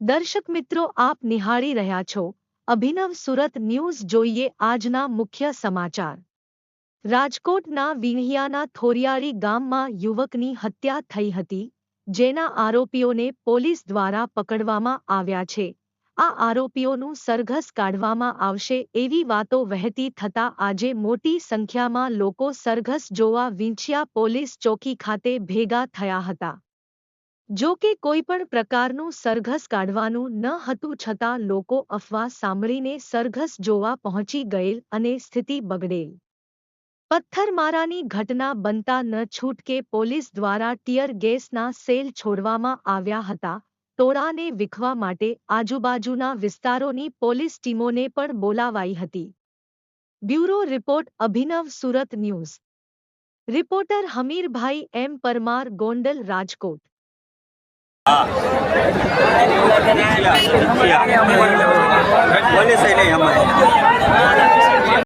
દર્શક મિત્રો, આપ નિહાળી રહ્યા છો અભિનવ સુરત ન્યૂઝ. જોઈએ આજના મુખ્ય સમાચાર. રાજકોટના વિંહિયાના થોરિયાળી ગામમાં યુવકની હત્યા થઈ હતી, જેના આરોપીઓને પોલીસ દ્વારા પકડવામાં આવ્યા છે. આ આરોપીઓનું સરઘસ કાઢવામાં આવશે એવી વાતો વહેતી થતાં આજે મોટી સંખ્યામાં લોકો સરઘસ જોવા વિંછિયા પોલીસ ચોકી ખાતે ભેગા થયા હતા. જો કે કોઈપણ પ્રકારનું સરઘસ કાઢવાનું ન હતું, છતાં લોકો અફવા સાંભળીને સરઘસ જોવા પહોંચી ગયેલ અને સ્થિતિ બગડેલ. પથ્થરમારાની ઘટના બનતા ન છૂટકે પોલીસ દ્વારા ટીયર ગેસના સેલ છોડવામાં આવ્યા હતા. ટોળાને વિખવા માટે આજુબાજુના વિસ્તારોની પોલીસ ટીમોને પણ બોલાવાઈ હતી. બ્યુરો રિપોર્ટ, અભિનવ સુરત ન્યૂઝ. રિપોર્ટર હમીરભાઈ એમ પરમાર, ગોંડલ, રાજકોટ. પોલીસ नहीं हमारे